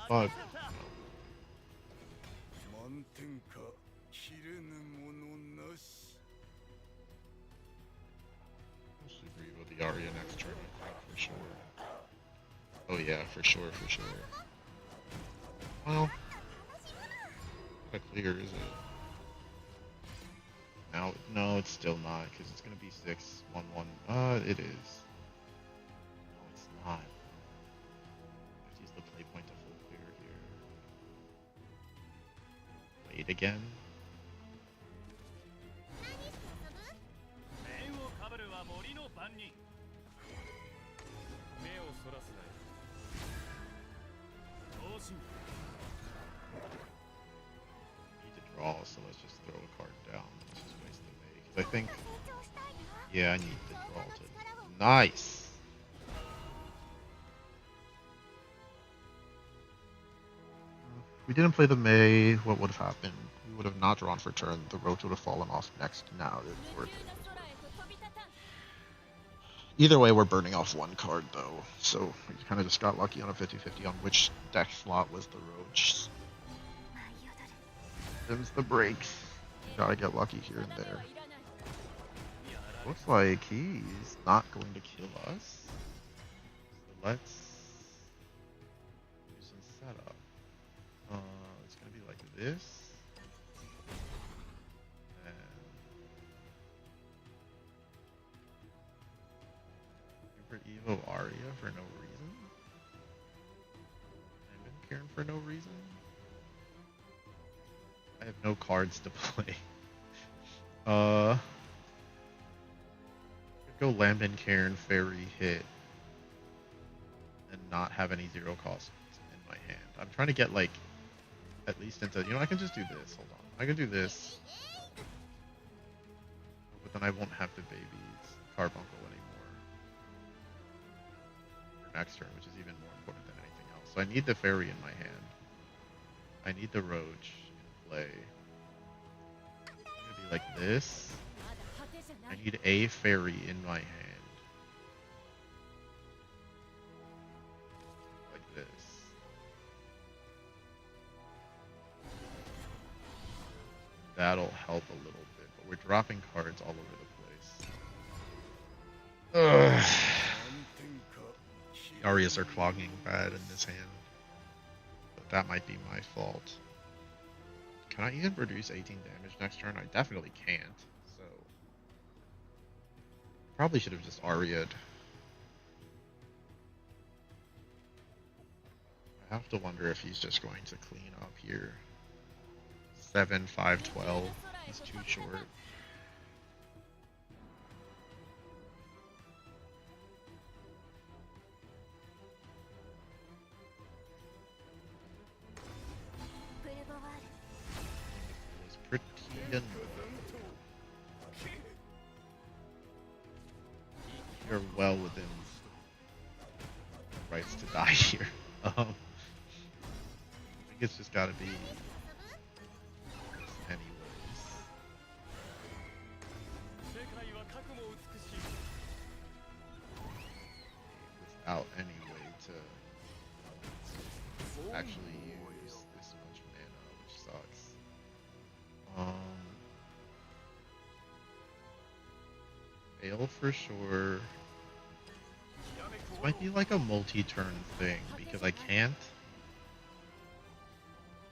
A: Bug. Super Evo the Arya next turn, I think, for sure. Oh yeah, for sure. Well, not clear, is it? Now, no, it's still not, because it's going to be 6-1-1. It is. No, it's not. I have to use the play point to full clear here. Wait again. Draw, so let's just throw a card down. Let's just waste the May. Because I think, yeah, I need the draw to. Nice! If we didn't play the May, what would have happened? We would have not drawn for turn. The roach would have fallen off next. Now it's worth it. Either way, we're burning off one card, though. So we kind of just got lucky on a 50-50 on which deck slot was the roach. Them's the breaks. Gotta get lucky here and there. Looks like he's not going to kill us. So let's do some setup. It's gonna be like this. And Arya for no reason. I've been Karen for no reason. I have no cards to play. Go Lambin Cairn Fairy hit and not have any 0 cost in my hand. I'm trying to get like at least into, you know, I can just do this. Hold on, I can do this, but then I won't have the baby's carbuncle anymore for next turn, which is even more important than anything else. So I need the fairy in my hand. I need the roach in play. It's gonna be like this. I need a fairy in my hand. Like this. That'll help a little bit, but we're dropping cards all over the place. Ugh. The Arias are clogging bad in this hand. But that might be my fault. Can I even produce 18 damage next turn? I definitely can't. So probably should have just Aria'd. I have to wonder if he's just going to clean up here. 7, 5, 12. He's too short. It's pretty good. You're well within rights to die here. I think it's just gotta be anyways. Without any way to actually use this much mana, which sucks. Fail for sure. This might be like a multi-turn thing because I can't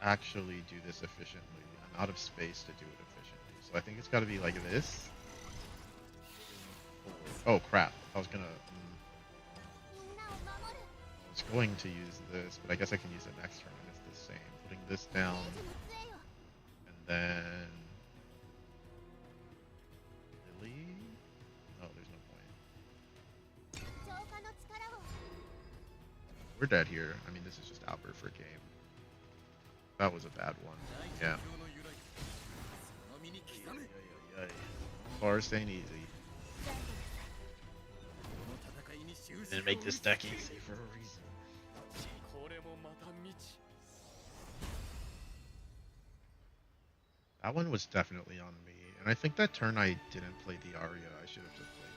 A: actually do this efficiently. I'm out of space to do it efficiently. So I think it's got to be like this. Oh crap. I was going to use this, but I guess I can use it next turn. It's the same. Putting this down and then really? Oh, there's no point. We're dead here. I mean, this is just Albert for game. That was a bad one. Yeah. Forest ain't easy. Didn't make this deck easy for a reason. That one was definitely on me. And I think that turn I didn't play the Aria. I should have just played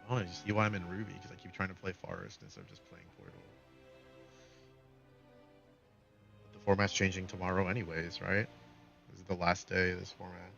A: the Aria. Oh, you see why I'm in Ruby? Because I keep trying to play Forest instead of just playing Portal. But the format's changing tomorrow anyways, right? This is the last day of this format.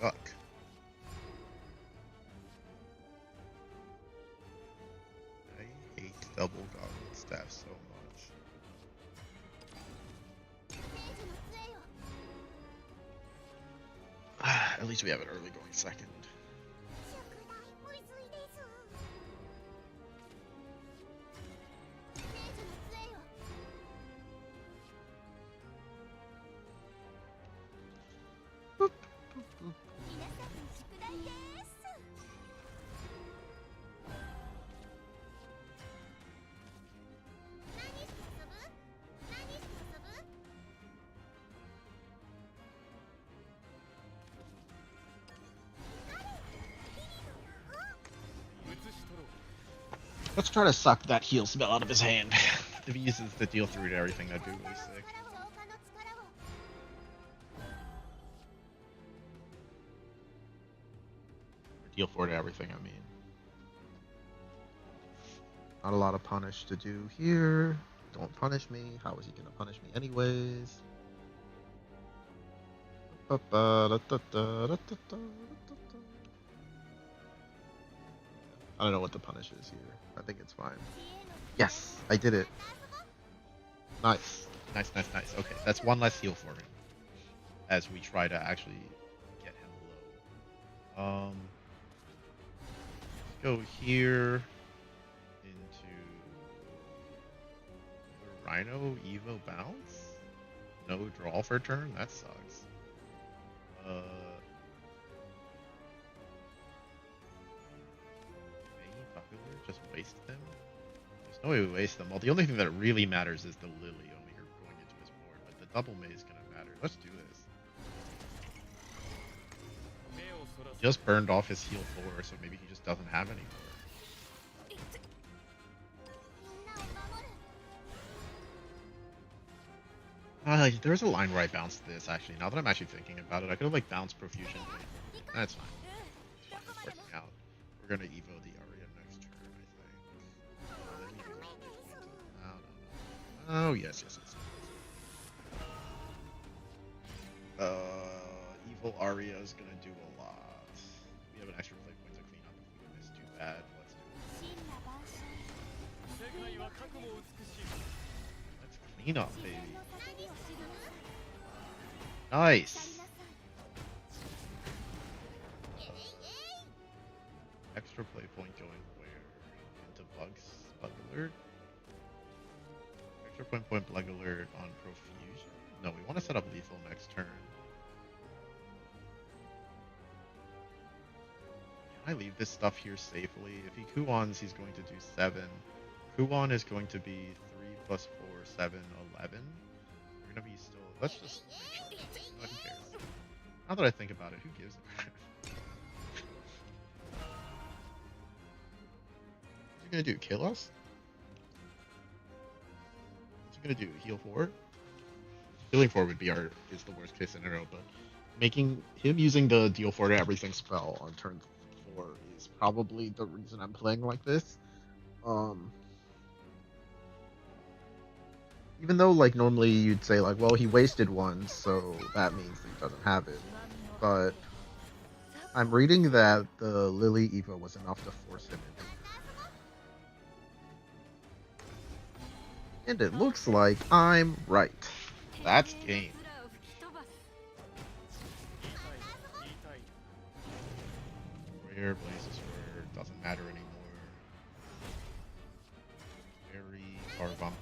A: Fuck. I hate double gauntlet staff so much. At least we have it early going second. Let's try to suck that heal spell out of his hand. If he uses the deal through to everything, that'd be really sick. Or deal 4 to everything, I mean. Not a lot of punish to do here. Don't punish me. How is he gonna punish me anyways? I don't know what the punish is here. I think it's fine. Yes, I did it. Nice. Nice, nice, nice. Okay, that's one less heal for him. As we try to actually get him low. Go here into the Rhino Evo bounce. No draw for turn. That sucks. Just waste them. There's no way we waste them. Well, the only thing that really matters is the Lily over here going into his board, but the double May is gonna matter. Let's do this. He just burned off his heal 4, so maybe he just doesn't have any more. There's a line where I bounced this, actually. Now that I'm actually thinking about it, I could have, like, bounced Profusion. That's fine. It's fine. It's working out. We're gonna Evo the Aria next turn, I think. Oh, yes, yes, yes. Evil Aria is gonna do a lot. We have an extra play point to clean up if we miss too bad. Let's do it. Let's clean up, baby. Nice. Extra play point going where? Into Bug Alert? Extra point Bug Alert on Profusion? No, we want to set up lethal next turn. Can I leave this stuff here safely? If he Kuons, he's going to do 7. Kuon is going to be 3 plus 4, 7, 11. We're going to be still... Let's just make sure. No, who cares? Now that I think about it, who gives a crap? What's he gonna do? Kill us? What's he gonna do? Heal 4? Healing 4 would be is the worst case scenario, but making him using the deal 4 to everything spell on turn 4 is probably the reason I'm playing like this. Even though, like, normally you'd say, like, well, he wasted one, so that means he doesn't have it. But I'm reading that the Lily Evo was enough to force him into. And it looks like I'm right. That's game. Rare Blazes Rare doesn't matter anymore. Very Carbuncle.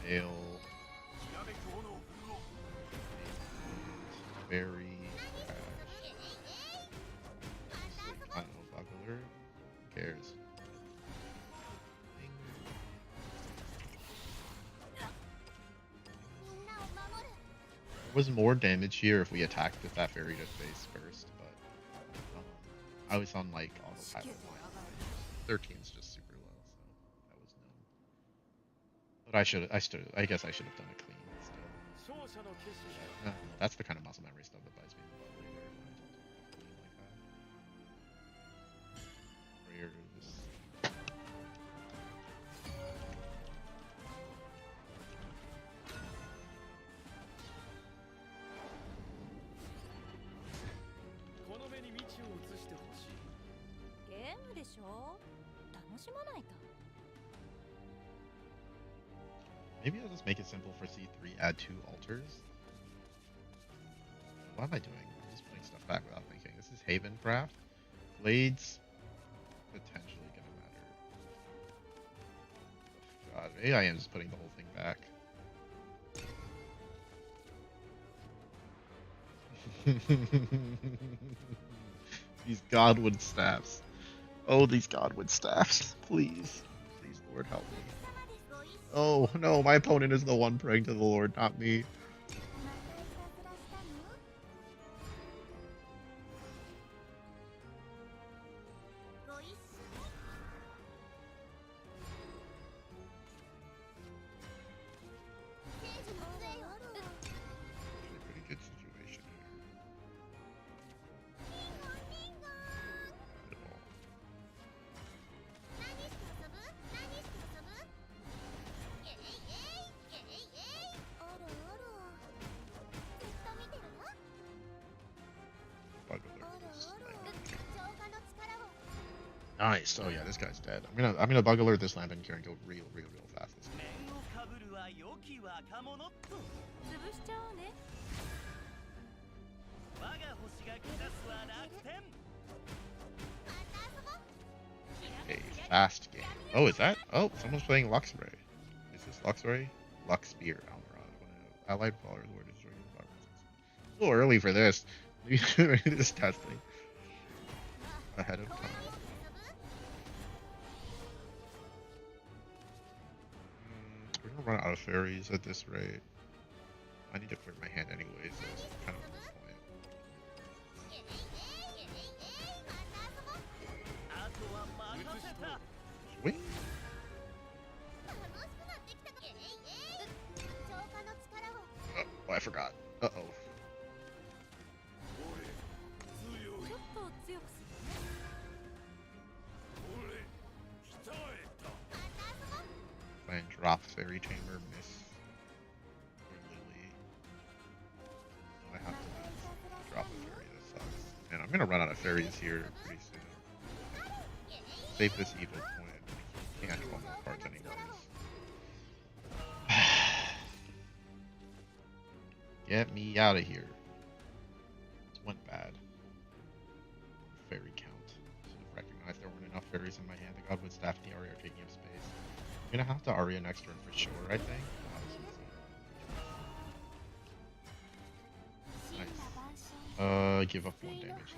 A: Hail. Very crash. I don't know, Buckler. Who cares? There was more damage here if we attacked with that fairy to face first, but I was on like autopilot 1. 13 is just super low, so that was known. But I guess I should have done it clean still. That's the kind of muscle memory stuff that buys me the butt later when I don't do it like that. Prayers. Maybe I'll just make it simple for C3, add 2 altars. What am I doing? I'm just putting stuff back without thinking. This is Havencraft. Blades, potentially gonna matter. God, maybe I am just putting the whole thing back. These Godwood staffs. Oh, these Godwood staffs. Please. Please, Lord, help me. Oh no, my opponent is the one praying to the Lord, not me. Pretty good situation here. Not at all. Nice. Oh yeah, this guy's dead. I'm gonna bug alert this Lantern Kieran and go real fast. This game. A fast game. Oh, is that? Oh, someone's playing Luxray. Is this Luxray? Luxbeer, Almirad. Allied ballers were destroying the environment. A little early for this. This testing. Ahead of time. We're gonna run out of fairies at this rate. I need to clear my hand anyway, so it's kind of the point. Wait. Oh, I forgot. Uh-oh. And drop Fairy Chamber, miss. Or Lily. I have to drop a fairy, that sucks. And I'm gonna run out of fairies here pretty soon. Save this evil point. Can't draw more cards anyways. Get me out of here. This went bad. Fairy count. Should have recognized there weren't enough fairies in my hand. The Godwood Staff and the Aria are taking up space. I'm gonna have to Aria next turn for sure, I think. Nice. Give up 1 damage.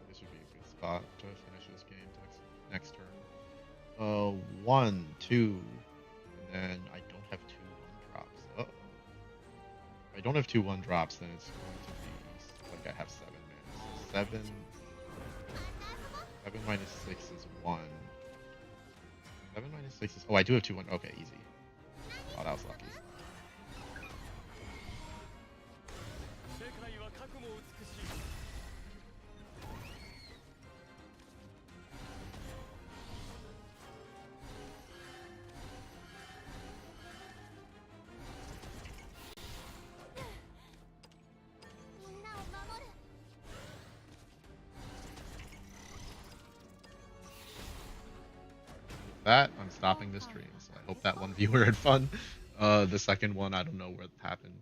A: This would be a good spot to finish this game next turn. 1, 2, and then I don't have 2 1-drops. Uh-oh. If I don't have 2 1-drops, then it's going to be like I have 7 mana. So 7 minus 6 is 1. 7 minus 6 is... Oh, I do have 2 1. Okay, easy. Oh, that was lucky. That, I'm stopping the stream, so I hope that one viewer had fun. The second one, I don't know what happened.